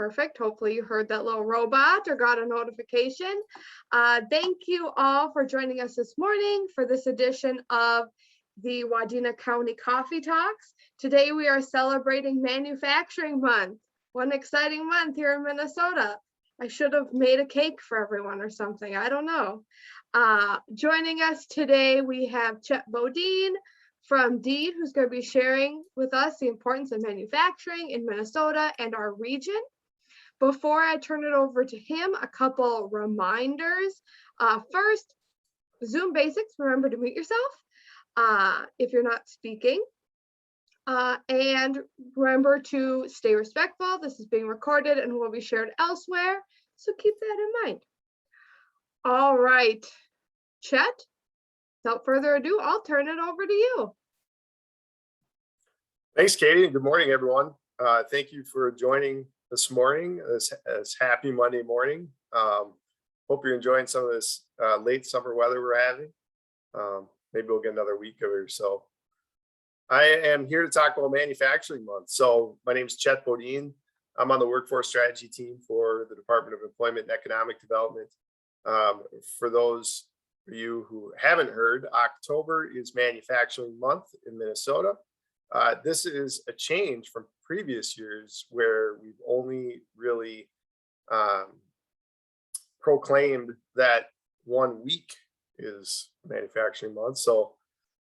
Perfect. Hopefully you heard that little robot or got a notification. Thank you all for joining us this morning for this edition of the Wadena County Coffee Talks. Today we are celebrating Manufacturing Month. One exciting month here in Minnesota. I should have made a cake for everyone or something. I don't know. Joining us today, we have Chet Bodin from Deed, who's going to be sharing with us the importance of manufacturing in Minnesota and our region. Before I turn it over to him, a couple reminders. First, Zoom basics, remember to mute yourself if you're not speaking. And remember to stay respectful. This is being recorded and will be shared elsewhere, so keep that in mind. All right, Chet, without further ado, I'll turn it over to you. Thanks, Katie, and good morning, everyone. Thank you for joining this morning, this happy Monday morning. Hope you're enjoying some of this late summer weather we're having. Maybe we'll get another week of it or so. I am here to talk about Manufacturing Month. So my name is Chet Bodin. I'm on the workforce strategy team for the Department of Employment and Economic Development. For those of you who haven't heard, October is Manufacturing Month in Minnesota. This is a change from previous years where we've only really proclaimed that 1 week is Manufacturing Month. So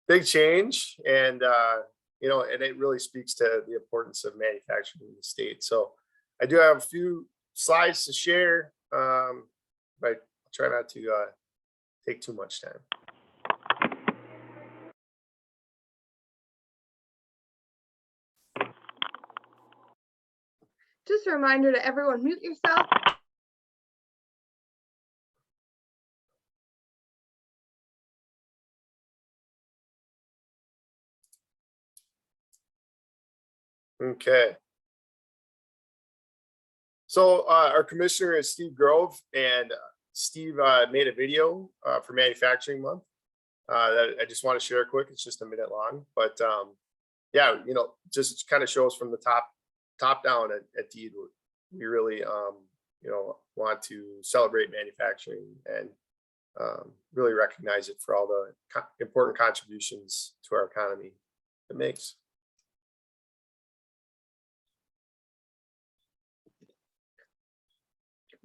big change, and and it really speaks to the importance of manufacturing in the state. So I do have a few slides to share, but I'll try not to take too much time. Just a reminder to everyone, mute yourself. Okay. So our commissioner is Steve Grove, and Steve made a video for Manufacturing Month that I just want to share quick. It's just a minute long, but yeah, just kind of shows from the top down at Deed. We really want to celebrate manufacturing and really recognize it for all the important contributions to our economy it makes.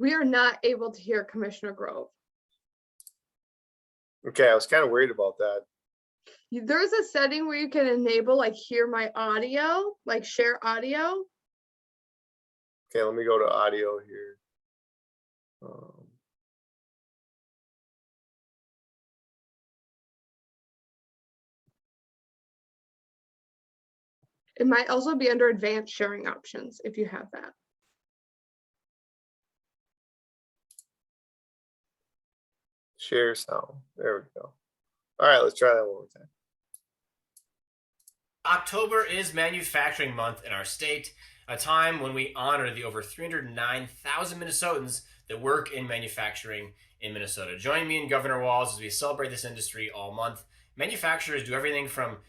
We are not able to hear Commissioner Grove. Okay, I was kind of worried about that. There's a setting where you can enable like hear my audio, like share audio. Okay, let me go to audio here. It might also be under advanced sharing options if you have that. Share sound. There we go. All right, let's try that one more time. October is Manufacturing Month in our state, a time when we honor the over 309,000 Minnesotans that work in manufacturing in Minnesota. Join me and Governor Walz as we celebrate this industry all month. Manufacturers do everything from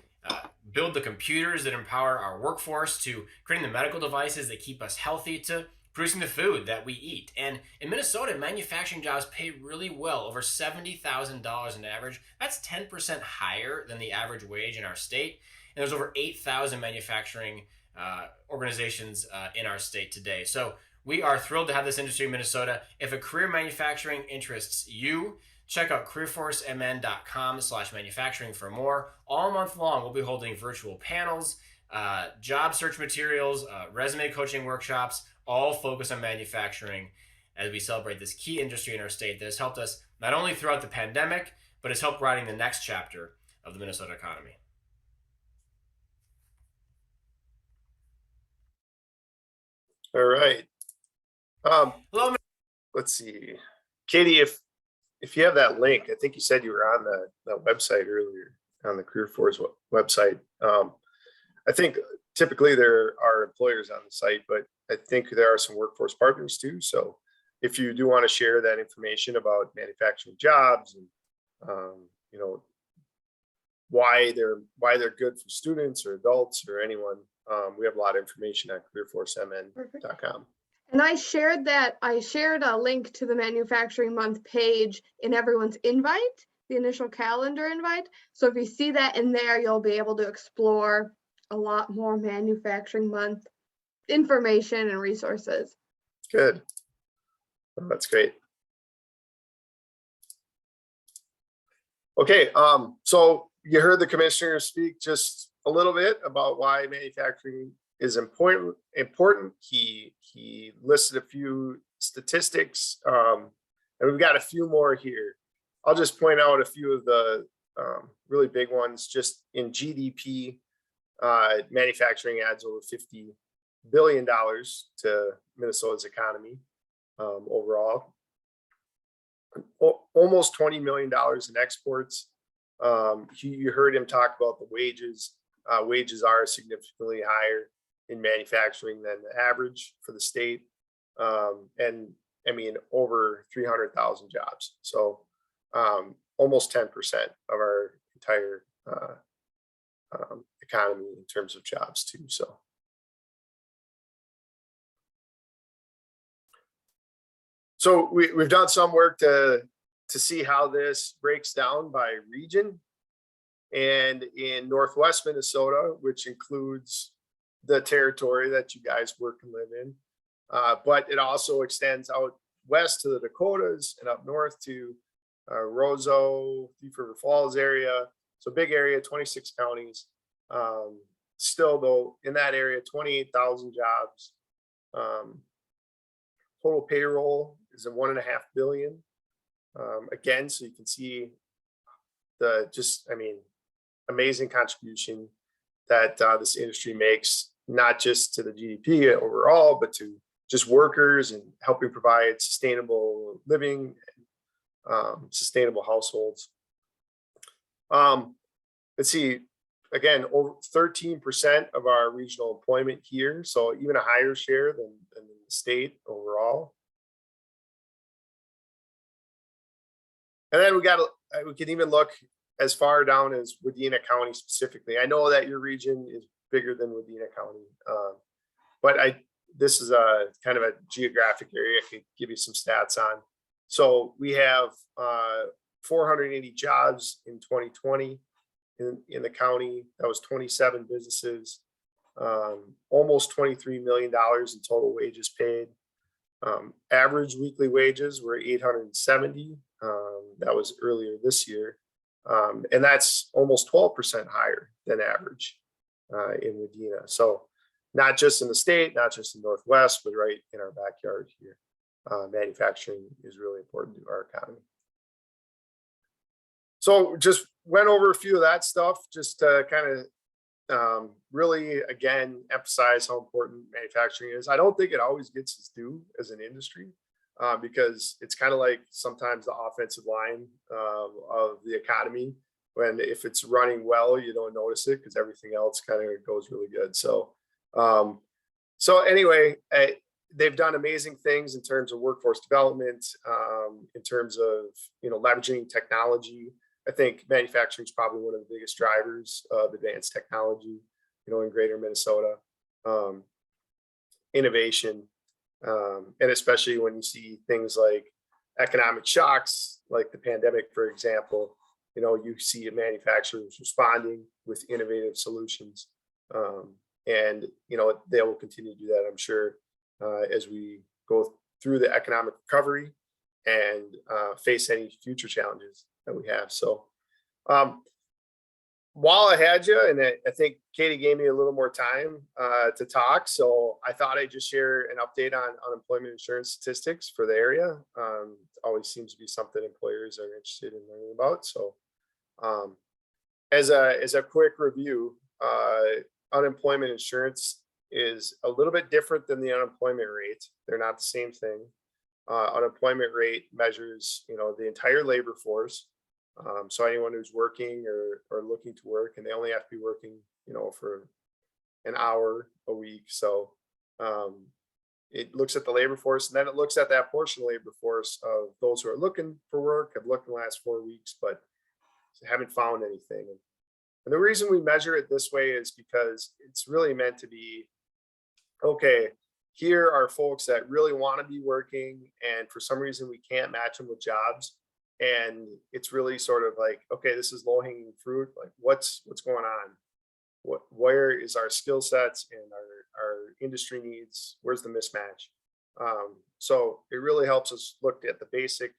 build the computers that empower our workforce to creating the medical devices that keep us healthy to producing the food that we eat. And in Minnesota, manufacturing jobs pay really well, over $70,000 on average. That's 10% higher than the average wage in our state. And there's over 8,000 manufacturing organizations in our state today. So we are thrilled to have this industry in Minnesota. If a career manufacturing interests you, check out careerforcemn.com/manufacturing for more. All month long, we'll be holding virtual panels, job search materials, resume coaching workshops, all focused on manufacturing as we celebrate this key industry in our state that has helped us not only throughout the pandemic, but has helped writing the next chapter of the Minnesota economy. All right. Hello. Let's see, Katie, if you have that link, I think you said you were on the website earlier, on the Career Force website. I think typically there are employers on the site, but I think there are some workforce partners too. So if you do want to share that information about manufacturing jobs and why they're good for students or adults or anyone, we have a lot of information at careerforcemn.com. And I shared a link to the Manufacturing Month page in everyone's invite, the initial calendar invite. So if you see that in there, you'll be able to explore a lot more Manufacturing Month information and resources. Good. Oh, that's great. Okay, so you heard the commissioner speak just a little bit about why manufacturing is important. He listed a few statistics, and we've got a few more here. I'll just point out a few of the really big ones. Just in GDP, manufacturing adds over $50 billion to Minnesota's economy overall. Almost $20 million in exports. You heard him talk about the wages. Wages are significantly higher in manufacturing than the average for the state. And I mean, over 300,000 jobs. So almost 10% of our entire economy in terms of jobs too. So we've done some work to see how this breaks down by region. And in Northwest Minnesota, which includes the territory that you guys work and live in, but it also extends out west to the Dakotas and up north to Roseau, Thief River Falls area. So big area, 26 counties. Still though, in that area, 28,000 jobs. Total payroll is a $1.5 billion. Again, so you can see the amazing contribution that this industry makes, not just to the GDP overall, but to just workers and helping provide sustainable living, sustainable households. Let's see, again, over 13% of our regional employment here, so even a higher share than the state overall. And then we can even look as far down as Wadena County specifically. I know that your region is bigger than Wadena County, but this is a kind of a geographic area I could give you some stats on. So we have 480 jobs in 2020 in the county. That was 27 businesses, almost $23 million in total wages paid. Average weekly wages were 870. That was earlier this year. And that's almost 12% higher than average in Wadena. So not just in the state, not just in Northwest, but right in our backyard here. Manufacturing is really important to our economy. So just went over a few of that stuff, just to kind of really, again, emphasize how important manufacturing is. I don't think it always gets its due as an industry. Because it's kind of like sometimes the offensive line of the economy, when if it's running well, you don't notice it because everything else kind of goes really good. So anyway, they've done amazing things in terms of workforce development, in terms of, leveraging technology. I think manufacturing is probably one of the biggest drivers of advanced technology, in greater Minnesota. Innovation. And especially when you see things like economic shocks, like the pandemic, for example, you see manufacturers responding with innovative solutions. And, they will continue to do that, I'm sure, as we go through the economic recovery and face any future challenges that we have. So while I had you, and I think Katie gave me a little more time to talk, so I thought I'd just share an update on unemployment insurance statistics for the area. It always seems to be something employers are interested in learning about. So as a quick review, unemployment insurance is a little bit different than the unemployment rate. They're not the same thing. Unemployment rate measures, the entire labor force. So anyone who's working or looking to work, and they only have to be working, for an hour a week. So it looks at the labor force, and then it looks at that portion of the labor force of those who are looking for work, have looked in the last 4 weeks, but haven't found anything. And the reason we measure it this way is because it's really meant to be, okay, here are folks that really want to be working, and for some reason we can't match them with jobs. And it's really sort of like, okay, this is low hanging fruit. Like what's going on? Where is our skill sets and our industry needs? Where's the mismatch? So it really helps us look at the basic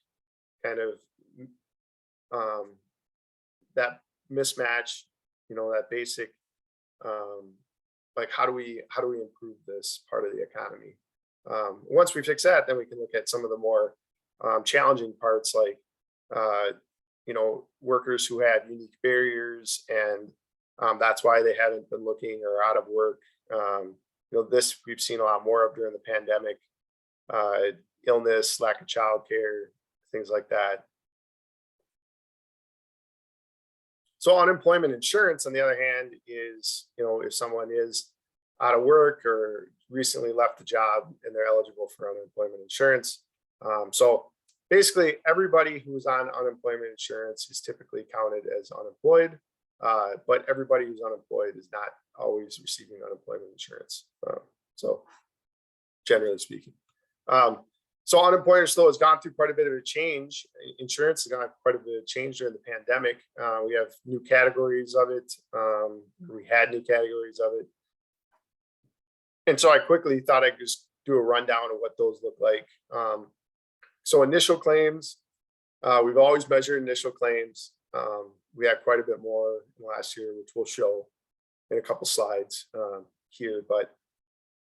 kind of that mismatch, that basic, like how do we improve this part of the economy? Once we fix that, then we can look at some of the more challenging parts, like workers who have unique barriers, and that's why they haven't been looking or out of work. This we've seen a lot more of during the pandemic, illness, lack of childcare, things like that. So unemployment insurance, on the other hand, is, if someone is out of work or recently left a job and they're eligible for unemployment insurance. So basically everybody who's on unemployment insurance is typically counted as unemployed, but everybody who's unemployed is not always receiving unemployment insurance. So generally speaking. So unemployment still has gone through quite a bit of a change. Insurance has gone through quite a bit of change during the pandemic. We have new categories of it. We had new categories of it. And so I quickly thought I'd just do a rundown of what those look like. So initial claims, we've always measured initial claims. We had quite a bit more last year, which we'll show in a couple slides here, but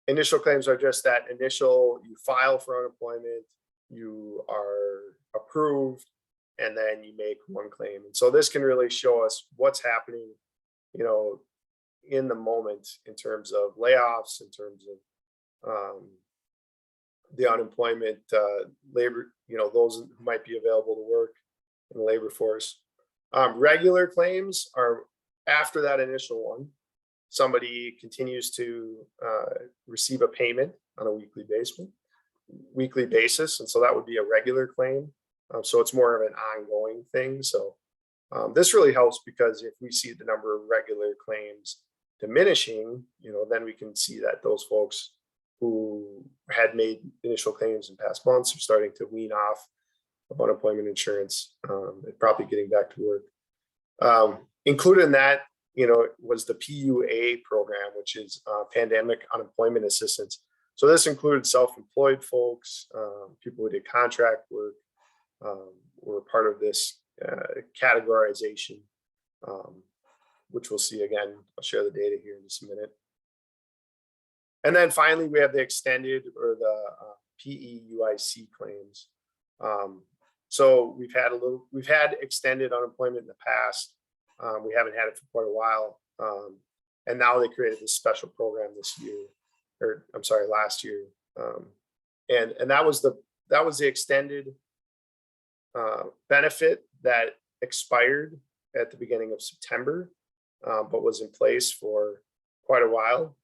initial claims are just that initial, you file for unemployment, you are approved, and then you make one claim. And so this can really show us what's happening, in the moment in terms of layoffs, in terms of the unemployment, labor, those who might be available to work in the labor force. Regular claims are after that initial one. Somebody continues to receive a payment on a weekly basis. And so that would be a regular claim. So it's more of an ongoing thing. So this really helps, because if we see the number of regular claims diminishing, then we can see that those folks who had made initial claims in past months are starting to wean off of unemployment insurance, and probably getting back to work. Included in that, was the PUA program, which is Pandemic Unemployment Assistance. So this included self-employed folks, people who did contract work, were part of this categorization, which we'll see again. I'll share the data here in just a minute. And then finally, we have the extended or the PEUIC claims. So we've had extended unemployment in the past. We haven't had it for quite a while. And now they created this special program last year. And that was the extended benefit that expired at the beginning of September, but was in place for quite a while.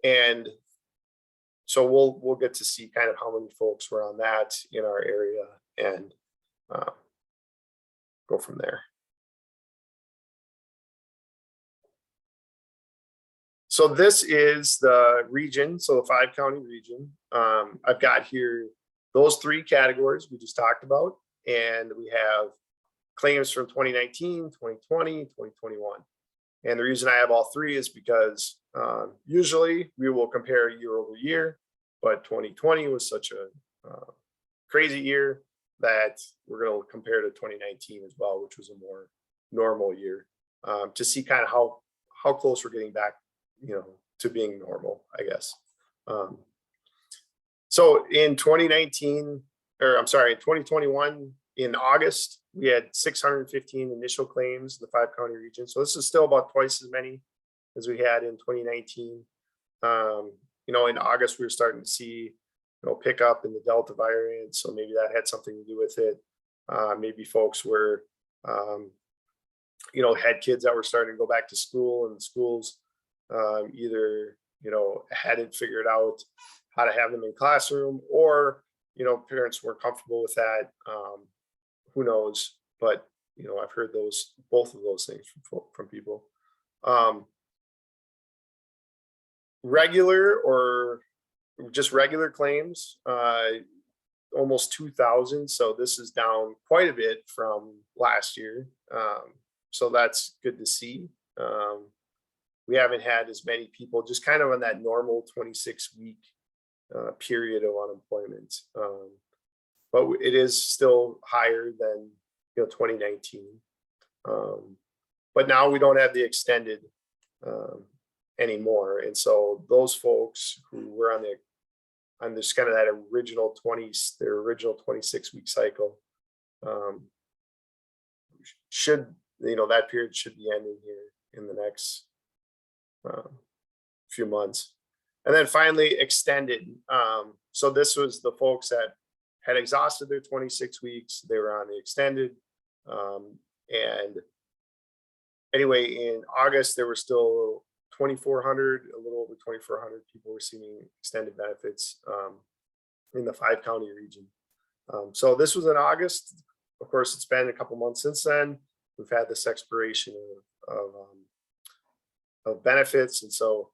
And so we'll get to see kind of how many folks were on that in our area, and go from there. So this is the region, so the 5-county region. I've got here those 3 categories we just talked about, and we have claims from 2019, 2020, 2021. And the reason I have all 3 is because usually we will compare year over year, but 2020 was such a crazy year that we're going to compare to 2019 as well, which was a more normal year, to see kind of how close we're getting back, to being normal, I guess. So in 2021, in August, we had 615 initial claims in the 5-county region. So this is still about twice as many as we had in 2019. In August, we were starting to see, pick up in the Delta variant. So maybe that had something to do with it. Maybe folks were, had kids that were starting to go back to school, and the schools either, hadn't figured out how to have them in classroom, or, parents weren't comfortable with that. Who knows? But, I've heard both of those things from people. regular or just regular claims, almost 2,000. So this is down quite a bit from last year. So that's good to see. We haven't had as many people just kind of on that normal 26-week period of unemployment. But it is still higher than 2019. But now we don't have the extended anymore. And so those folks who were on this kind of that original 26-week cycle should, that period should be ending here in the next few months. And then finally extended. So this was the folks that had exhausted their 26 weeks. They were on the extended. And anyway, in August, there were still 2,400, a little over 2,400 people receiving extended benefits in the 5-county region. So this was in August. Of course, it's been a couple months since then. We've had this expiration of benefits. And so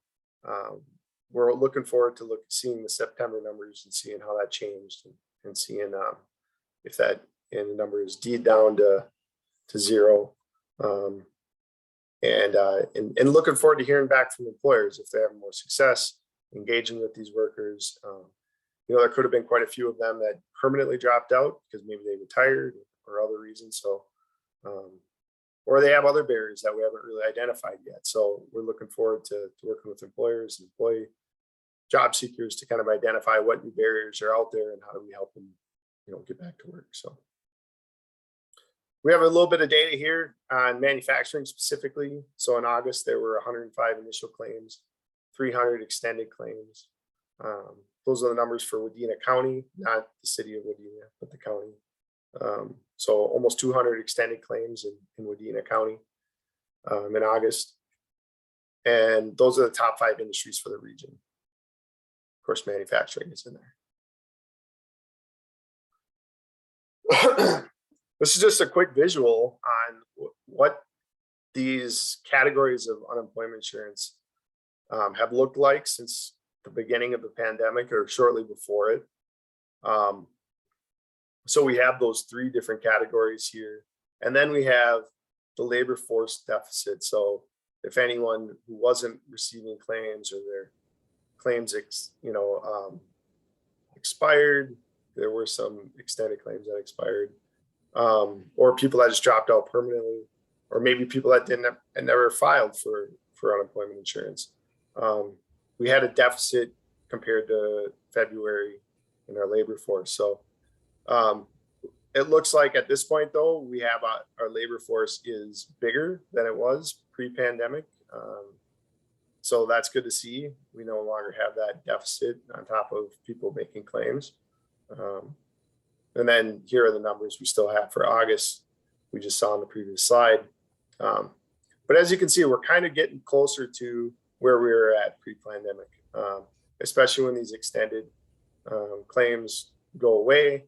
we're looking forward to seeing the September numbers and seeing how that changed and seeing if that in the number is down to zero. And looking forward to hearing back from employers if they have more success engaging with these workers. There could have been quite a few of them that permanently dropped out because maybe they retired or other reasons. So, or they have other barriers that we haven't really identified yet. So we're looking forward to working with employers and employee job seekers to kind of identify what new barriers are out there and how do we help them, get back to work. So we have a little bit of data here on manufacturing specifically. So in August, there were 105 initial claims, 300 extended claims. Those are the numbers for Wadena County, not the city of Wadena, but the county. So almost 200 extended claims in Wadena County in August. And those are the top 5 industries for the region. Of course, manufacturing is in there. This is just a quick visual on what these categories of unemployment insurance have looked like since the beginning of the pandemic or shortly before it. So we have those 3 different categories here. And then we have the labor force deficit. So if anyone who wasn't receiving claims or their claims expired, there were some extended claims that expired. Or people that just dropped out permanently, or maybe people that never filed for unemployment insurance. We had a deficit compared to February in our labor force. So it looks like at this point, though, we have our labor force is bigger than it was pre-pandemic. So that's good to see. We no longer have that deficit on top of people making claims. And then here are the numbers we still have for August. We just saw on the previous slide. But as you can see, we're kind of getting closer to where we were at pre-pandemic, especially when these extended claims go away.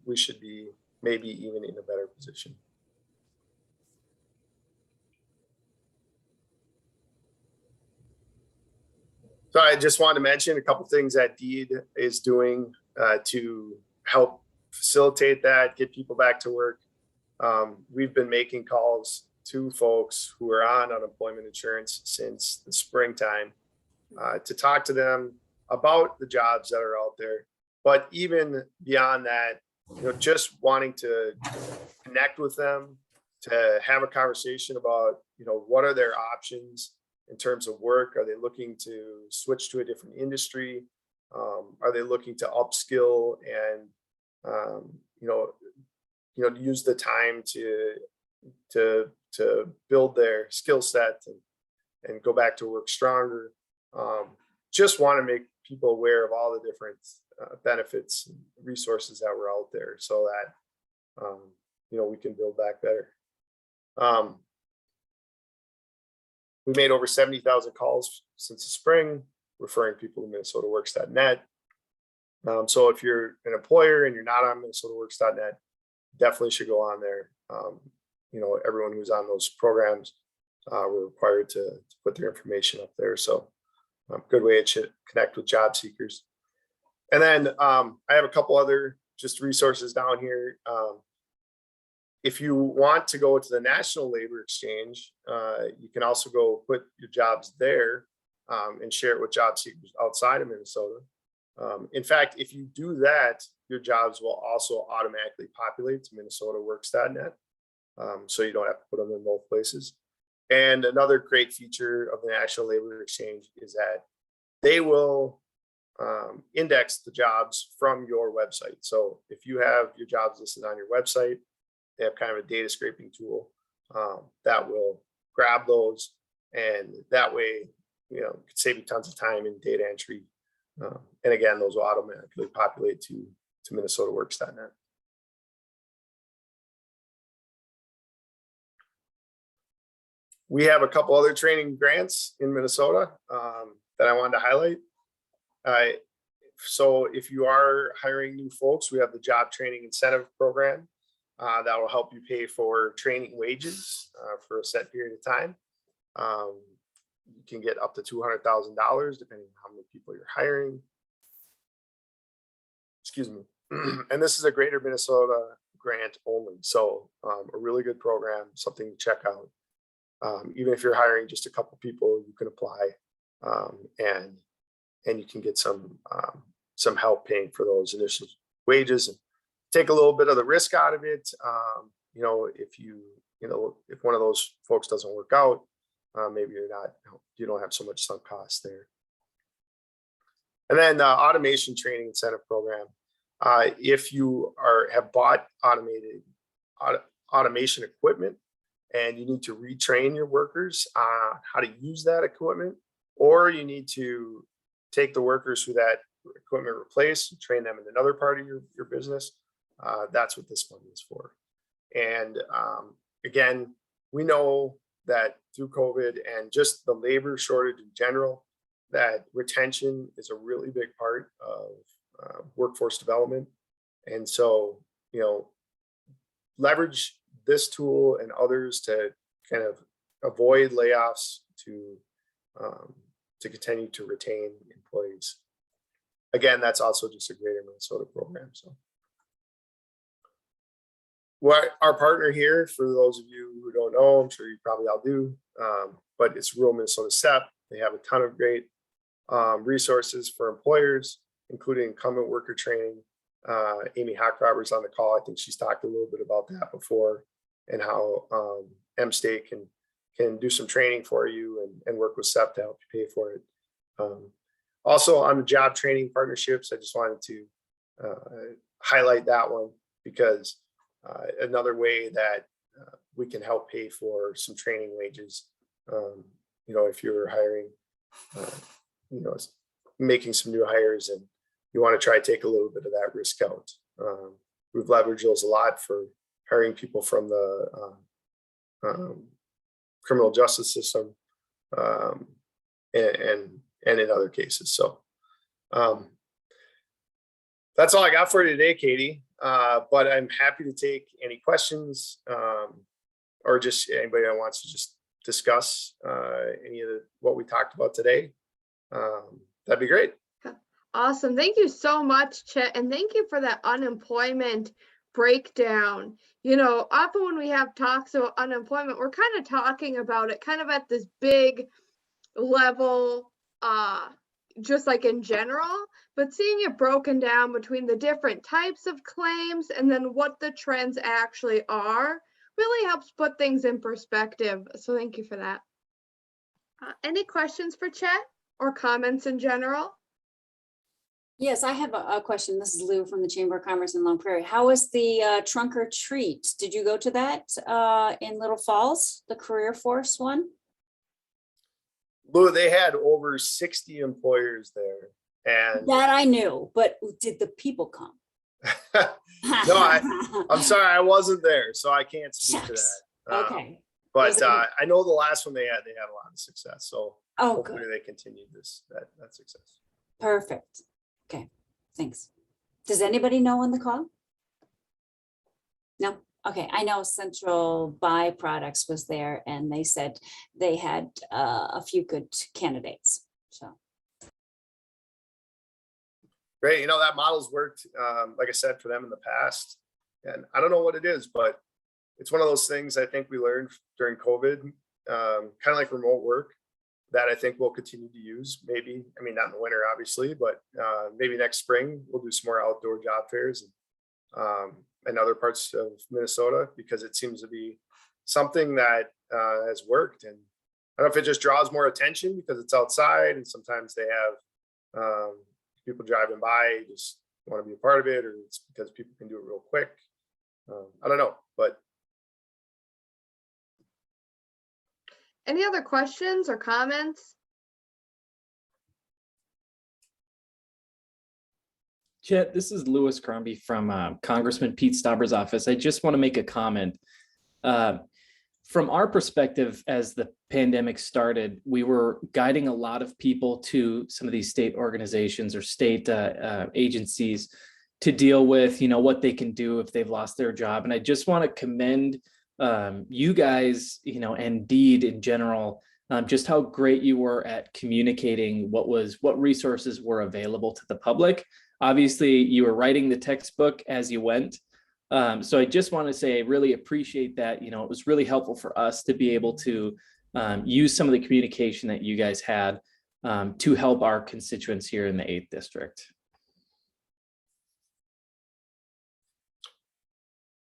We should be maybe even in a better position. So I just wanted to mention a couple things that DEED is doing to help facilitate that, get people back to work. We've been making calls to folks who are on unemployment insurance since the springtime to talk to them about the jobs that are out there. But even beyond that, just wanting to connect with them, to have a conversation about, what are their options in terms of work? Are they looking to switch to a different industry? Are they looking to upskill and use the time to build their skill set and go back to work stronger? Just want to make people aware of all the different benefits and resources that were out there so that we can build back better. We made over 70,000 calls since the spring, referring people to minnesotaworks.net. So if you're an employer and you're not on minnesotaworks.net, definitely should go on there. Everyone who's on those programs were required to put their information up there. So a good way to connect with job seekers. And then I have a couple other just resources down here. If you want to go to the National Labor Exchange, you can also go put your jobs there and share it with job seekers outside of Minnesota. In fact, if you do that, your jobs will also automatically populate to minnesotaworks.net. So you don't have to put them in both places. And another great feature of the National Labor Exchange is that they will index the jobs from your website. So if you have your jobs listed on your website, they have kind of a data scraping tool that will grab those, and that way, you know, it could save you tons of time in data entry. And again, those will automatically populate to minnesotaworks.net. We have a couple other training grants in Minnesota that I wanted to highlight. So if you are hiring new folks, we have the Job Training Incentive Program that will help you pay for training wages for a set period of time. You can get up to $200,000 depending on how many people you're hiring. Excuse me. And this is a Greater Minnesota grant only. So a really good program, something to check out. Even if you're hiring just a couple people, you can apply and you can get some help paying for those initial wages and take a little bit of the risk out of it. You know, if one of those folks doesn't work out, maybe you don't have so much sunk costs there. And then the Automation Training Incentive Program. If you have bought automation equipment and you need to retrain your workers on how to use that equipment, or you need to take the workers who that equipment replaced and train them in another part of your business, that's what this money is for. And again, we know that through COVID and just the labor shortage in general, that retention is a really big part of workforce development. And so, you know, leverage this tool and others to kind of avoid layoffs to continue to retain employees. Again, that's also just a Greater Minnesota program. So our partner here, for those of you who don't know, I'm sure you probably all do, but it's Rural Minnesota SEP. They have a ton of great resources for employers, including incumbent worker training. Amy Hockrober's on the call. I think she's talked a little bit about that before, and how M-State can do some training for you and work with SEP to help you pay for it. Also on the job training partnerships, I just wanted to highlight that one, because another way that we can help pay for some training wages. You know, if you're hiring, you know, making some new hires and you want to try to take a little bit of that risk out. We've leveraged those a lot for hiring people from the criminal justice system and in other cases. So that's all I got for you today, Katie. But I'm happy to take any questions or just anybody that wants to just discuss any of what we talked about today. That'd be great. Awesome. Thank you so much, Chet. And thank you for that unemployment breakdown. You know, often when we have talks about unemployment, we're kind of talking about it kind of at this big level, just like in general, but seeing it broken down between the different types of claims and then what the trends actually are really helps put things in perspective. So thank you for that. Any questions for Chet or comments in general? Yes, I have a question. This is Lou from the Chamber of Commerce in Long Prairie. How was the trunk or treat? Did you go to that in Little Falls, the Career Force one? Lou, they had over 60 employers there. And that I knew, but did the people come? No, I'm sorry, I wasn't there, so I can't speak to that. Okay. But I know the last one they had a lot of success. So hopefully good. they continue that success. Perfect. Okay, thanks. Does anybody know on the call? No? Okay, I know Central Byproducts was there and they said they had a few good candidates. So Great. You know, that model's worked, like I said, for them in the past. And I don't know what it is, but it's one of those things I think we learned during COVID, kind of like remote work, that I think we'll continue to use. Maybe, I mean, not in the winter, obviously, but maybe next spring we'll do some more outdoor job fairs in other parts of Minnesota, because it seems to be something that has worked. And I don't know if it just draws more attention because it's outside, and sometimes they have people driving by just want to be a part of it, or it's because people can do it real quick. I don't know, but. Any other questions or comments? Chet, this is Louis Crombie from Congressman Pete Stauber's office. I just want to make a comment. From our perspective, as the pandemic started, we were guiding a lot of people to some of these state organizations or state agencies to deal with, what they can do if they've lost their job. And I just want to commend you guys, and DEED in general, just how great you were at communicating what resources were available to the public. Obviously, you were writing the textbook as you went. So I just want to say I really appreciate that. It was really helpful for us to be able to use some of the communication that you guys had to help our constituents here in the 8th District.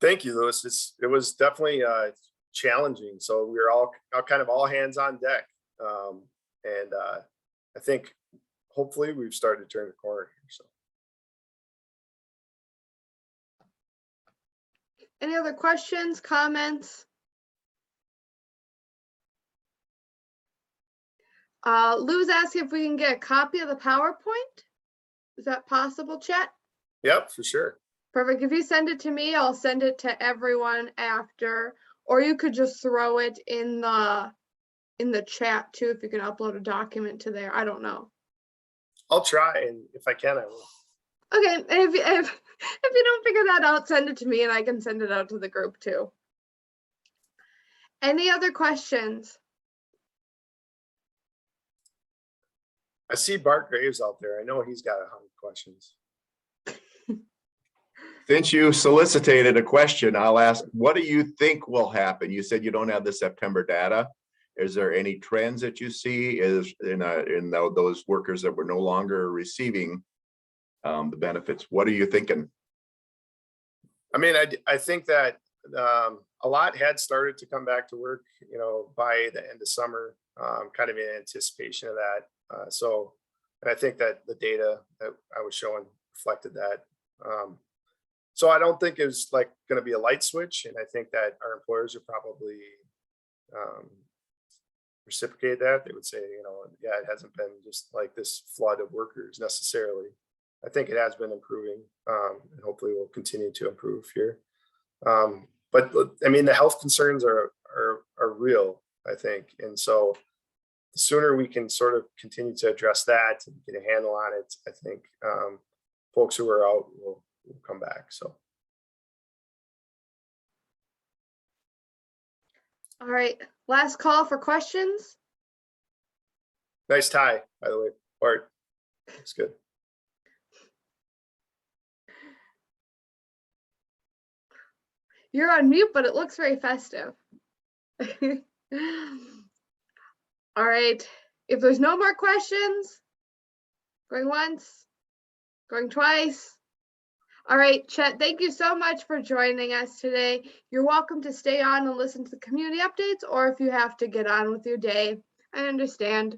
Thank you, Louis. It was definitely challenging. So we were all kind of all hands on deck. And I think hopefully we've started to turn the corner here. So. Any other questions, comments? Lou's asking if we can get a copy of the PowerPoint. Is that possible, Chet? Yep, for sure. Perfect. If you send it to me, I'll send it to everyone after, or you could just throw it in the chat too, if you can upload a document to there. I don't know. I'll try, and if I can, I will. Okay, and if you don't figure that out, send it to me and I can send it out to the group too. Any other questions? I see Bart Graves out there. I know he's got 100 questions. Since you solicited a question, I'll ask, what do you think will happen? You said you don't have the September data. Is there any trends that you see in those workers that were no longer receiving the benefits? What are you thinking? I mean, I think that a lot had started to come back to work, by the end of summer, kind of in anticipation of that. And I think that the data that I was showing reflected that. So I don't think it's like going to be a light switch. And I think that our employers are probably reciprocate that. They would say, yeah, it hasn't been just like this flood of workers necessarily. I think it has been improving, and hopefully will continue to improve here. But I mean, the health concerns are real, I think. And so the sooner we can sort of continue to address that and get a handle on it, I think folks who are out will come back. So. All right, last call for questions. Nice tie, by the way, Bart. Looks good. You're on mute, but it looks very festive. All right, if there's no more questions, going once, going twice. All right, Chet, thank you so much for joining us today. You're welcome to stay on and listen to the community updates, or if you have to get on with your day, I understand.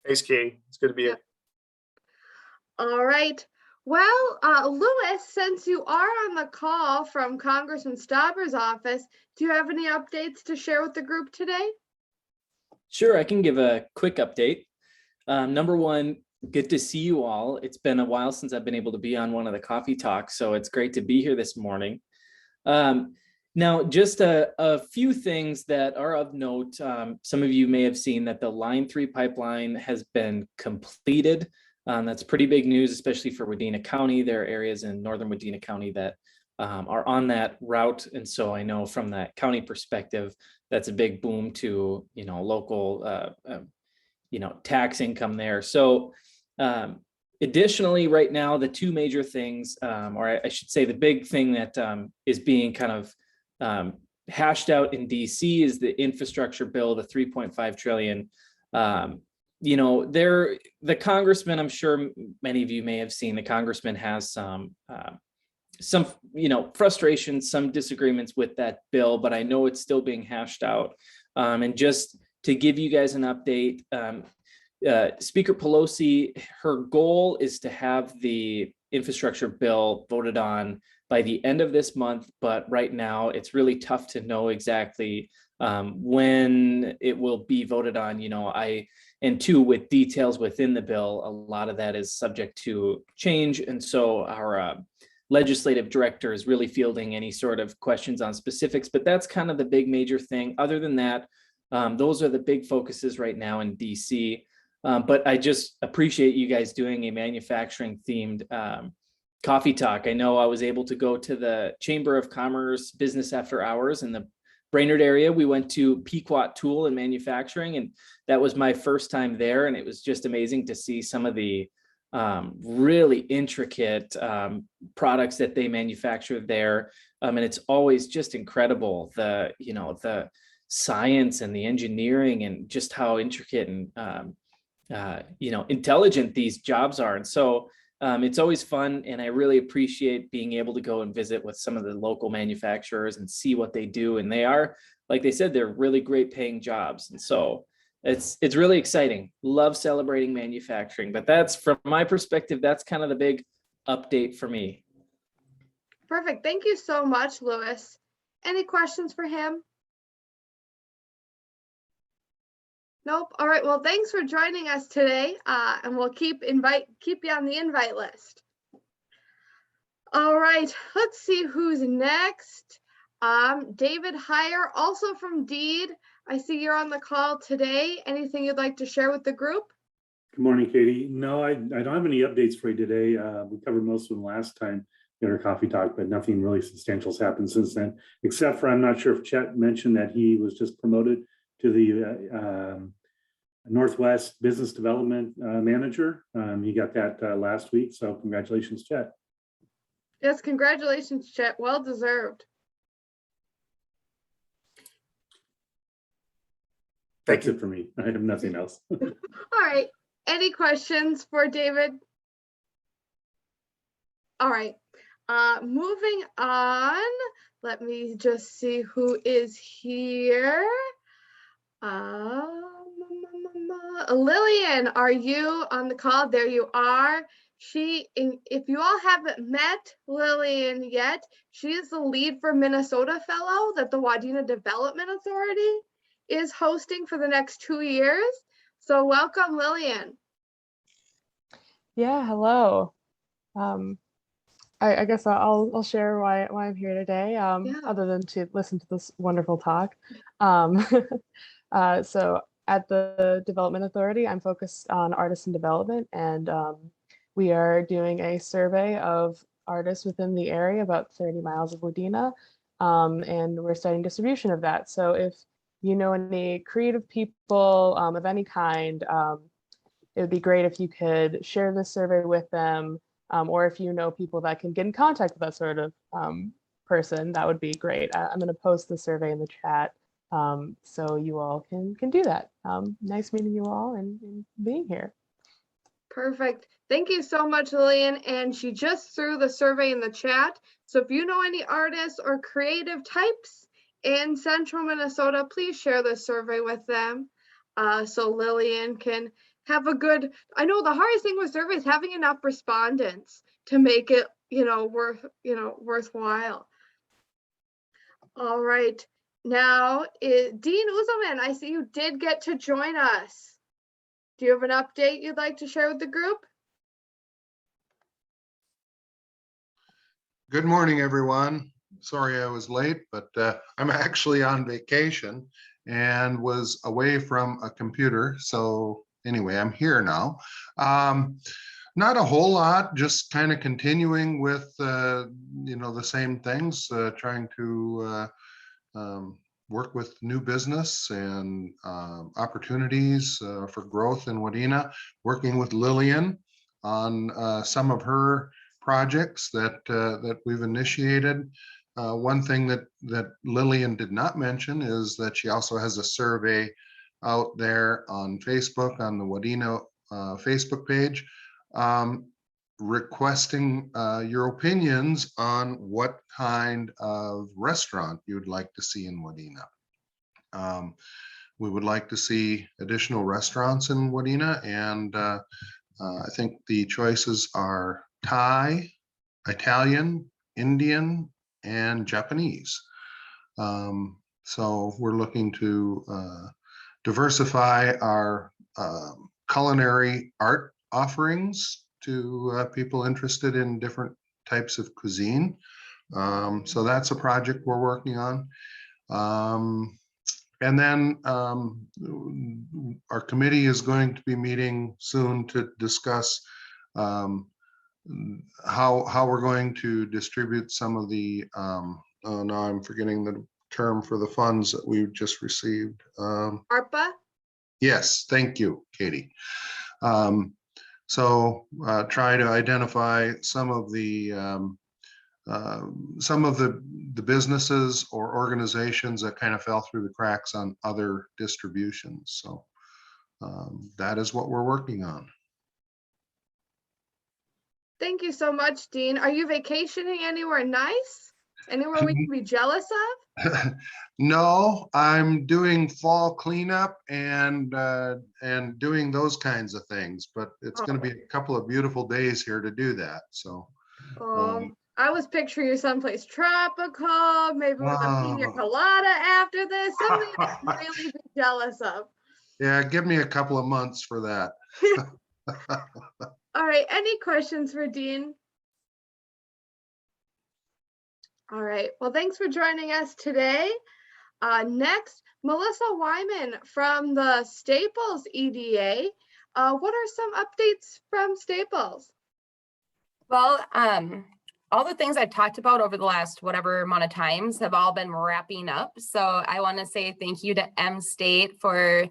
Thanks, Kay. It's good to be here. All right. Well, Louis, since you are on the call from Congressman Stauber's office, do you have any updates to share with the group today? Sure, I can give a quick update. Number one, good to see you all. It's been a while since I've been able to be on one of the coffee talks, so it's great to be here this morning. Now, just a few things that are of note. Some of you may have seen that the Line 3 pipeline has been completed. That's pretty big news, especially for Wadena County. There are areas in northern Wadena County that are on that route. And so I know from that county perspective, that's a big boom to, local, tax income there. So Additionally, right now, the two major things, or I should say the big thing that is being kind of hashed out in DC is the infrastructure bill, the 3.5 trillion. You know, the congressman, I'm sure many of you may have seen, the congressman has some, you know, frustrations, some disagreements with that bill, but I know it's still being hashed out. And just to give you guys an update, Speaker Pelosi, her goal is to have the infrastructure bill voted on by the end of this month, but right now it's really tough to know exactly when it will be voted on. You know, and two, with details within the bill, a lot of that is subject to change. And so our legislative director is really fielding any sort of questions on specifics, but that's kind of the big major thing. Other than that, those are the big focuses right now in DC. But I just appreciate you guys doing a manufacturing themed coffee talk. I know I was able to go to the Chamber of Commerce Business After Hours in the Brainerd area. We went to Pequot Tool and Manufacturing, and that was my first time there. And it was just amazing to see some of the really intricate products that they manufacture there. And it's always just incredible, you know, the science and the engineering and just how intricate and you know, intelligent these jobs are. And so it's always fun, and I really appreciate being able to go and visit with some of the local manufacturers and see what they do. And they are, like they said, they're really great paying jobs. And so it's really exciting. Love celebrating manufacturing. But that's, from my perspective, that's kind of the big update for me. Perfect. Thank you so much, Lewis. Any questions for him? Nope. All right. Well, thanks for joining us today, and we'll keep you on the invite list. All right. Let's see who's next. David Heyer, also from Deed. I see you're on the call today. Anything you'd like to share with the group? Good morning, Katie. No, I don't have any updates for you today. We covered most of them last time in our coffee talk, but nothing really substantial has happened since then, except for, I'm not sure if Chet mentioned that he was just promoted to the Northwest Business Development Manager. He got that last week, so congratulations, Chet. Yes, congratulations, Chet. Well deserved. That's it for me. I have nothing else. All right. Any questions for David? All right. Moving on. Let me just see who is here. Lillian, are you on the call? There you are. If you all haven't met Lillian yet, she is the Lead for Minnesota Fellow that the Wadena Development Authority is hosting for the next 2 years. So welcome, Lillian. Yeah, hello. I guess I'll share why I'm here today, other than to listen to this wonderful talk. So at the Development Authority, I'm focused on artisan development, and we are doing a survey of artists within the area, about 30 miles of Wadena, and we're studying distribution of that. So if you know any creative people of any kind, it would be great if you could share this survey with them, or if you know people that can get in contact with that sort of person, that would be great. I'm going to post the survey in the chat, so you all can do that. Nice meeting you all and being here. Perfect. Thank you so much, Lillian. And she just threw the survey in the chat. So if you know any artists or creative types in central Minnesota, please share the survey with them, so Lillian can have a good, I know the hardest thing with surveys is having enough respondents to make it, worthwhile. All right. Now, Dean Uzelman, I see you did get to join us. Do you have an update you'd like to share with the group? Good morning, everyone. Sorry I was late, but I'm actually on vacation and was away from a computer. So anyway, I'm here now. Not a whole lot, just kind of continuing with, the same things, trying to work with new business and opportunities for growth in Wadena, working with Lillian on some of her projects that we've initiated. One thing that Lillian did not mention is that she also has a survey out there on Facebook, on the Wadena Facebook page, requesting your opinions on what kind of restaurant you'd like to see in Wadena. We would like to see additional restaurants in Wadena, and I think the choices are Thai, Italian, Indian, and Japanese. So we're looking to diversify our culinary art offerings to people interested in different types of cuisine. So that's a project we're working on. And then our committee is going to be meeting soon to discuss how we're going to distribute some of the, oh, now I'm forgetting the term for the funds that we just received. ARPA? Yes, thank you, Katie. So try to identify some of the businesses or organizations that kind of fell through the cracks on other distributions. So that is what we're working on. Thank you so much, Dean. Are you vacationing anywhere nice? Anywhere we can be jealous of? No, I'm doing fall cleanup and doing those kinds of things, but it's going to be a couple of beautiful days here to do that. So I was picturing you someplace tropical, maybe with a pina colada after this, something I can really be jealous of. Yeah, give me a couple of months for that. All right, any questions for Dean? All right, well, thanks for joining us today. Next, Melissa Wyman from the Staples EDA. What are some updates from Staples? Well, all the things I've talked about over the last whatever amount of times have all been wrapping up. So I want to say thank you to M-State for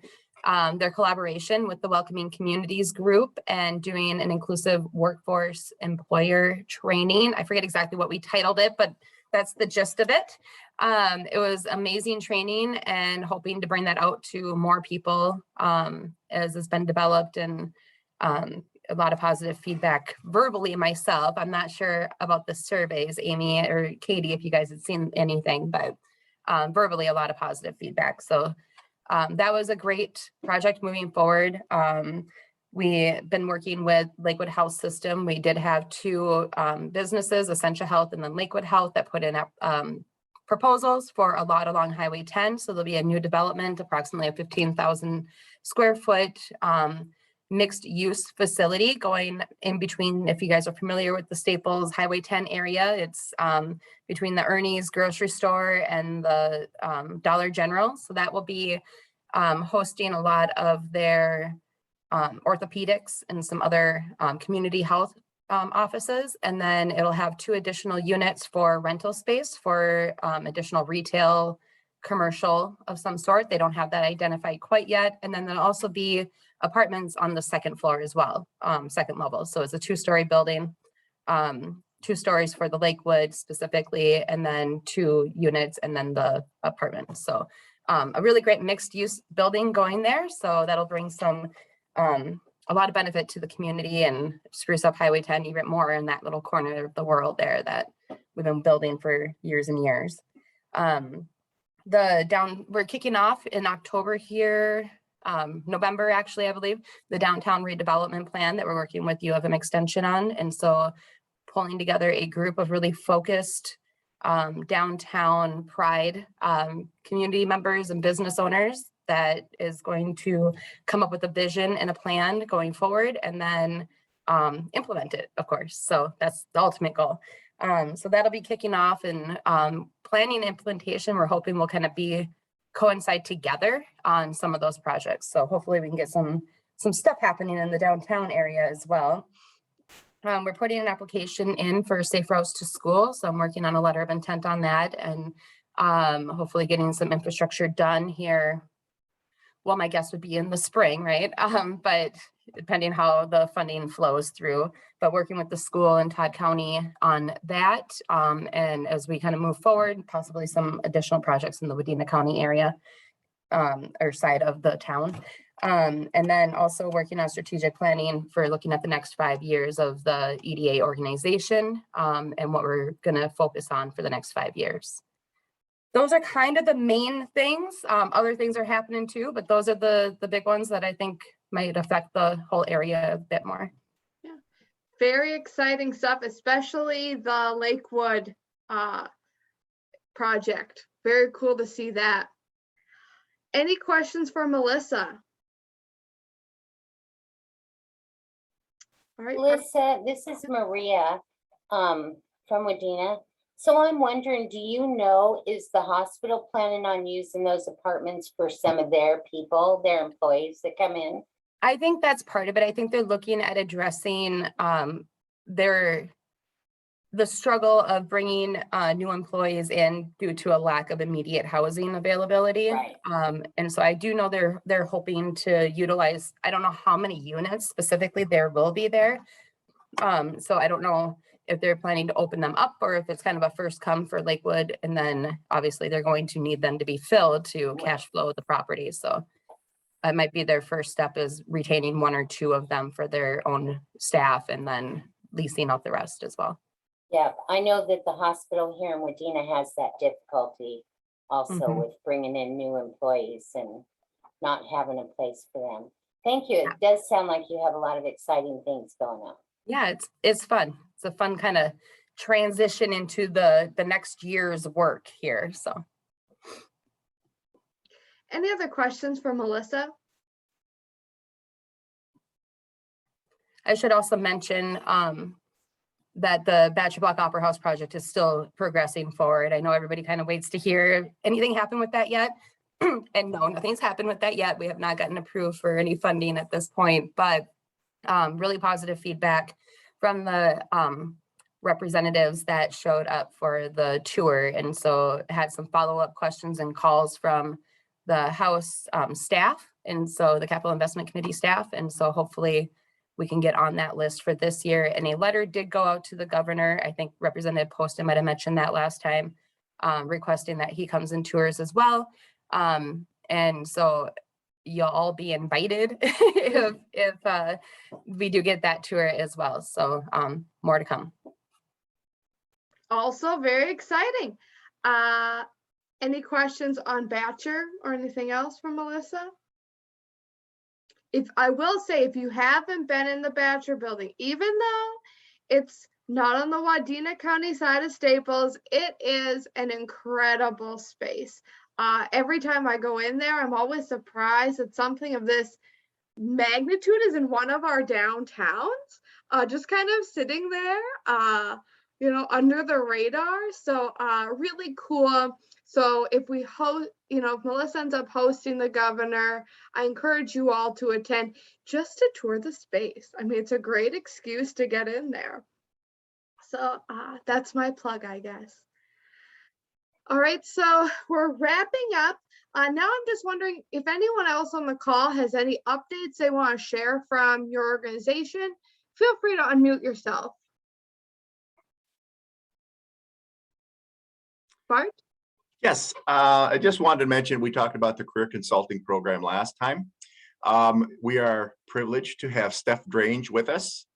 their collaboration with the Welcoming Communities Group and doing an inclusive workforce employer training. I forget exactly what we titled it, but that's the gist of it. It was amazing training and hoping to bring that out to more people as has been developed, and a lot of positive feedback verbally myself. I'm not sure about the surveys, Amy or Katie, if you guys had seen anything, but verbally a lot of positive feedback. So that was a great project moving forward. We've been working with Lakewood Health System. We did have two businesses, Essentia Health and then Lakewood Health, that put in proposals for a lot along Highway 10. So there'll be a new development, approximately a 15,000 square foot mixed use facility going in between, if you guys are familiar with the Staples Highway 10 area, it's between the Ernie's grocery store and the Dollar General. So that will be hosting a lot of their orthopedics and some other community health offices. And then it'll have 2 additional units for rental space for additional retail, commercial of some sort. They don't have that identified quite yet. And then there'll also be apartments on the 2nd floor as well, 2nd level. So it's a 2-story building, 2 stories for the Lakewood specifically, and then 2 units and then the apartment. So a really great mixed use building going there. So that'll bring some a lot of benefit to the community and spruce up Highway 10 even more in that little corner of the world there that we've been building for years and years. We're kicking off in October here, November actually, I believe, the downtown redevelopment plan that we're working with U of M Extension on. And so pulling together a group of really focused downtown pride community members and business owners that is going to come up with a vision and a plan going forward, and then implement it, of course. So that's the ultimate goal. So that'll be kicking off, and planning and implementation, we're hoping will kind of coincide together on some of those projects. So hopefully we can get some stuff happening in the downtown area as well. We're putting an application in for Safe Routes to School. So I'm working on a letter of intent on that, and hopefully getting some infrastructure done here. Well, my guess would be in the spring, right? But depending how the funding flows through, but working with the school in Todd County on that. And as we kind of move forward, possibly some additional projects in the Wadena County area or side of the town. And then also working on strategic planning for looking at the next 5 years of the EDA organization and what we're going to focus on for the next 5 years. Those are kind of the main things. Other things are happening too, but those are the big ones that I think might affect the whole area a bit more. Yeah, very exciting stuff, especially the Lakewood project. Very cool to see that. Any questions for Melissa? All right. Melissa, this is Maria from Wadena. So I'm wondering, do you know, is the hospital planning on using those apartments for some of their people, their employees that come in? I think that's part of it. I think they're looking at addressing the struggle of bringing new employees in due to a lack of immediate housing availability. Right. And so I do know they're hoping to utilize, I don't know how many units specifically there will be there. So I don't know if they're planning to open them up or if it's kind of a first come for Lakewood. And then obviously they're going to need them to be filled to cash flow the property. So it might be their first step is retaining 1 or 2 of them for their own staff and then leasing out the rest as well. Yeah, I know that the hospital here in Wadena has that difficulty also with bringing in new employees and not having a place for them. Thank you. It does sound like you have a lot of exciting things going on. Yeah, it's fun. It's a fun kind of transition into the next year's work here. So, Any other questions for Melissa? I should also mention that the Bachelor Block Opera House project is still progressing forward. I know everybody kind of waits to hear anything happen with that yet. And no, nothing's happened with that yet. We have not gotten approved for any funding at this point, but really positive feedback from the representatives that showed up for the tour. And so had some follow-up questions and calls from the House staff. And so the Capital Investment Committee staff. And so hopefully we can get on that list for this year. And a letter did go out to the governor. I think Representative Poston might have mentioned that last time, requesting that he comes and tours as well. And so you'll all be invited if we do get that tour as well. So more to come. Also very exciting. Any questions on Batcher or anything else from Melissa? If I will say, if you haven't been in the Batcher building, even though it's not on the Wadena County side of Staples, it is an incredible space. Every time I go in there, I'm always surprised that something of this magnitude is in one of our downtowns, just kind of sitting there, you know, under the radar. So really cool. So if we host, you know, if Melissa ends up hosting the governor, I encourage you all to attend just to tour the space. I mean, it's a great excuse to get in there. So that's my plug, I guess. All right, so we're wrapping up. Now I'm just wondering if anyone else on the call has any updates they want to share from your organization. Feel free to unmute yourself. Bart? Yes, I just wanted to mention, we talked about the career consulting program last time. We are privileged to have Steph Drange with us.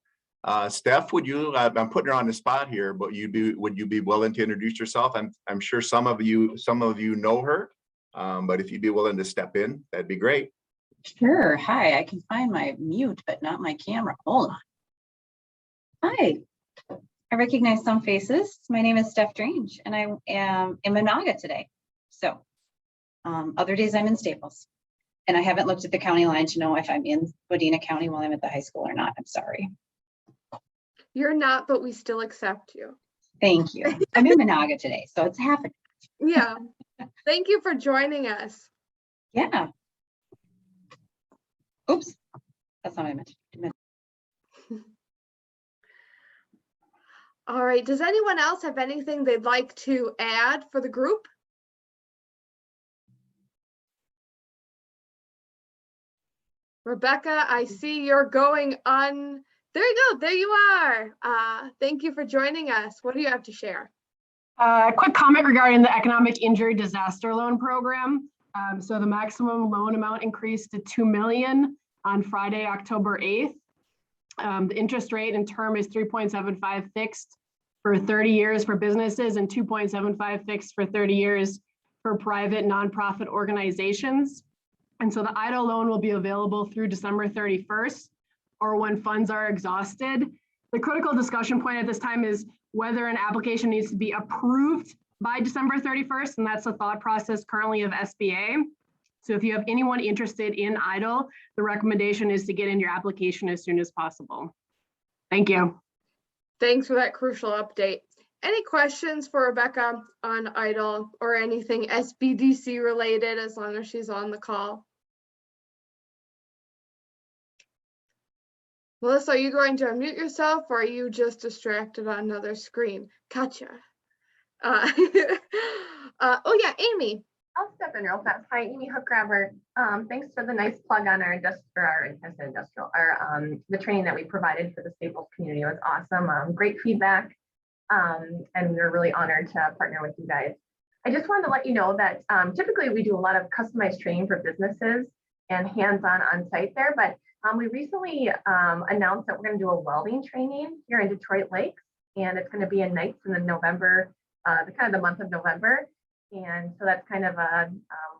Steph, would you, I'm putting her on the spot here, but would you be willing to introduce yourself? I'm sure some of you know her, but if you'd be willing to step in, that'd be great. Sure. Hi, I can find my mute, but not my camera. Hold on. Hi, I recognize some faces. My name is Steph Drange, and I am in Monaga today. So other days I'm in Staples, and I haven't looked at the county line to know if I'm in Wadena County while I'm at the high school or not. I'm sorry. You're not, but we still accept you. Thank you. I'm in Monaga today, so it's happening. Yeah. Thank you for joining us. Yeah. Oops. That's not what I meant. All right. Does anyone else have anything they'd like to add for the group? Rebecca, I see you're going on. There you go. There you are. Thank you for joining us. What do you have to share? Quick comment regarding the Economic Injury Disaster Loan Program. So the maximum loan amount increased to $2 million on Friday, October 8th. The interest rate and term is 3.75 fixed for 30 years for businesses and 2.75 fixed for 30 years for private nonprofit organizations. And so the EIDL loan will be available through December 31st or when funds are exhausted. The critical discussion point at this time is whether an application needs to be approved by December 31st, and that's the thought process currently of SBA. So if you have anyone interested in EIDL, the recommendation is to get in your application as soon as possible. Thank you. Thanks for that crucial update. Any questions for Rebecca on EIDL or anything SBDC related, as long as she's on the call? Melissa, are you going to unmute yourself or are you just distracted on another screen? Gotcha. Oh yeah, Amy. I'll step in real fast. Hi, Amy Hook-Grabber. Thanks for the nice plug on our the training that we provided for the Staples community. It was awesome. Great feedback. And we're really honored to partner with you guys. I just wanted to let you know that typically we do a lot of customized training for businesses and hands-on on-site there, but we recently announced that we're going to do a welding training here in Detroit Lakes, and it's going to be in nights in the November, the month of November. And so that's kind of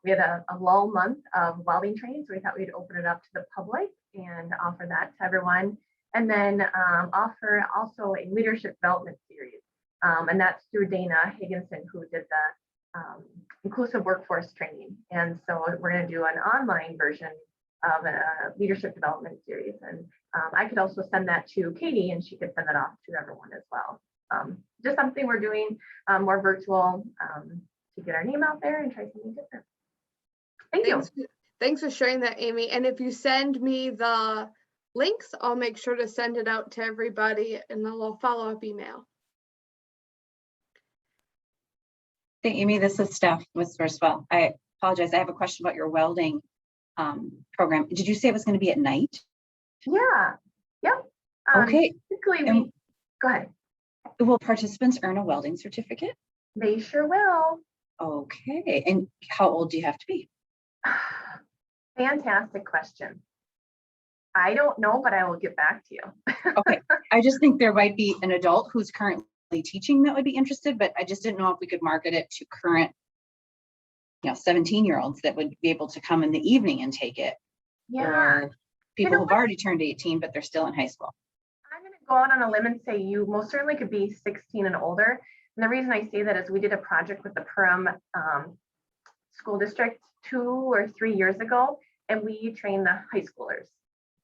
we had a lull month of welding training, so we thought we'd open it up to the public and offer that to everyone. And then offer also a leadership development series. And that's through Dana Higginson, who did the inclusive workforce training. And so we're going to do an online version of a leadership development series. And I could also send that to Katie and she could send that off to everyone as well. Just something we're doing more virtual to get our name out there and try something different. Thank you. Thanks for sharing that, Amy. And if you send me the links, I'll make sure to send it out to everybody in a little follow-up email. Hey, Amy, this is Steph with Sourcewell. I apologize. I have a question about your welding program. Did you say it was going to be at night? Yeah. Yep. Okay. Typically, go ahead. Will participants earn a welding certificate? They sure will. Okay. And how old do you have to be? Fantastic question. I don't know, but I will get back to you. Okay. I just think there might be an adult who's currently teaching that would be interested, but I just didn't know if we could market it to current 17-year-olds that would be able to come in the evening and take it. Yeah. Or people who've already turned 18, but they're still in high school. I'm going to go out on a limb and say you most certainly could be 16 and older. And the reason I say that is we did a project with the Perham School District 2 or 3 years ago, and we trained the high schoolers.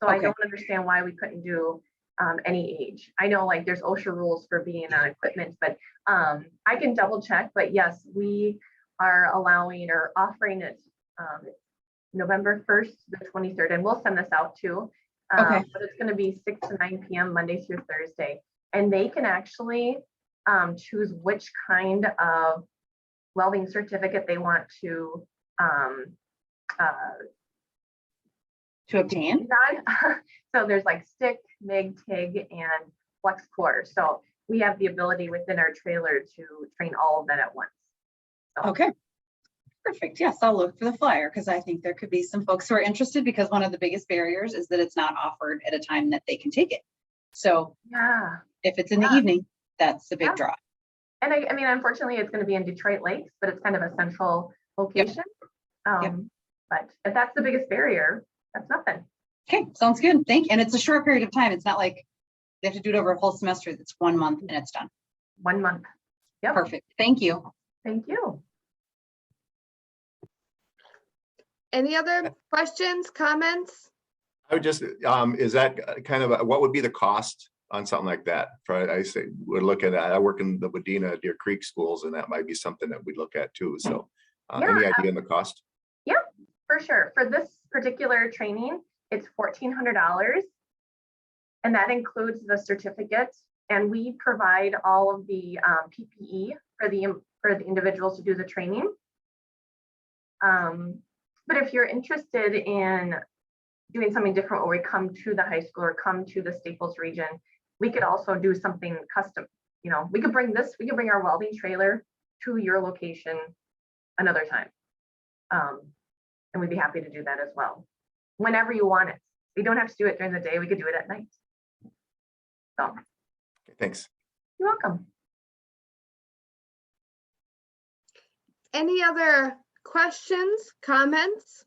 So I don't understand why we couldn't do any age. I know like there's OSHA rules for being on equipment, but I can double check. But yes, we are allowing or offering it November 1st to the 23rd, and we'll send this out too. But it's going to be 6 to 9 p.m. Monday through Thursday, and they can actually choose which kind of welding certificate they want to obtain. So there's like stick, MIG, TIG, and flex core. So we have the ability within our trailer to train all of that at once. So. Okay. Perfect. Yes, I'll look for the flyer because I think there could be some folks who are interested, because one of the biggest barriers is that it's not offered at a time that they can take it. So yeah, if it's in the evening, that's a big draw. And I mean, unfortunately, it's going to be in Detroit Lakes, but it's kind of a central location. But if that's the biggest barrier, that's nothing. Okay, sounds good. And it's a short period of time. It's not like they have to do it over a whole semester. It's 1 month and it's done. 1 month. Yep. Perfect. Thank you. Thank you. Any other questions, comments? I would just, is that kind of, what would be the cost on something like that? I say, we're looking at, I work in the Wadena Deer Creek schools, and that might be something that we'd look at too. So any idea on the cost? Yep, for sure. For this particular training, it's $1,400. And that includes the certificate. And we provide all of the PPE for the individuals to do the training. But if you're interested in doing something different where we come to the high school or come to the Staples region, we could also do something custom. You know, we could bring our welding trailer to your location another time. And we'd be happy to do that as well. Whenever you want it. We don't have to do it during the day. We could do it at night. So. Thanks. You're welcome. Any other questions, comments?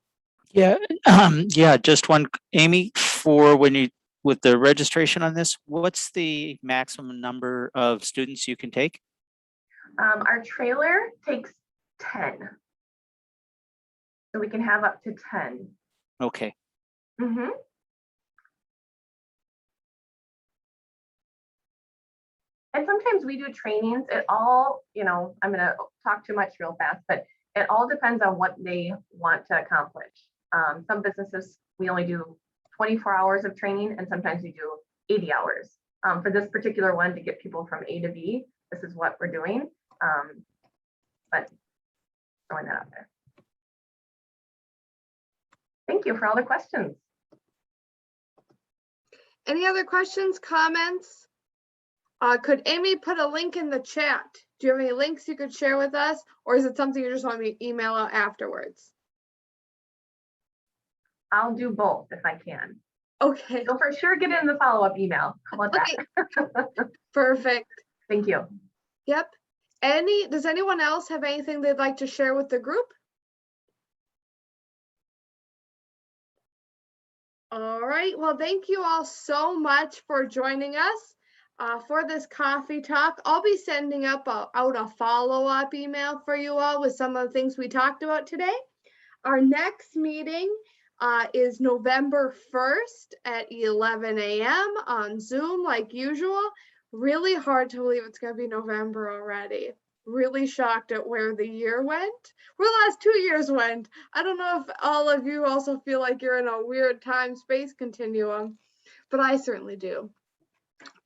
Yeah, just one, Amy, for with the registration on this, what's the maximum number of students you can take? Our trailer takes 10. So we can have up to 10. Okay. Mm-hmm. And sometimes we do trainings. It all, I'm going to talk too much real fast, but it all depends on what they want to accomplish. Some businesses, we only do 24 hours of training, and sometimes we do 80 hours. For this particular one, to get people from A to B, this is what we're doing. But throwing that out there. Thank you for all the questions. Any other questions, comments? Could Amy put a link in the chat? Do you have any links you could share with us? Or is it something you just want me to email out afterwards? I'll do both if I can. Okay. So for sure, get in the follow-up email. How about that? Perfect. Thank you. Yep. Does anyone else have anything they'd like to share with the group? All right. Well, thank you all so much for joining us for this coffee talk. I'll be sending out a follow-up email for you all with some of the things we talked about today. Our next meeting is November 1st at 11 a.m. on Zoom, like usual. Really hard to believe it's going to be November already. Really shocked at where the year went, where the last 2 years went. I don't know if all of you also feel like you're in a weird time-space continuum, but I certainly do.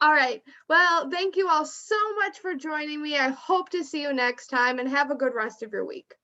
All right. Well, thank you all so much for joining me. I hope to see you next time, and have a good rest of your week.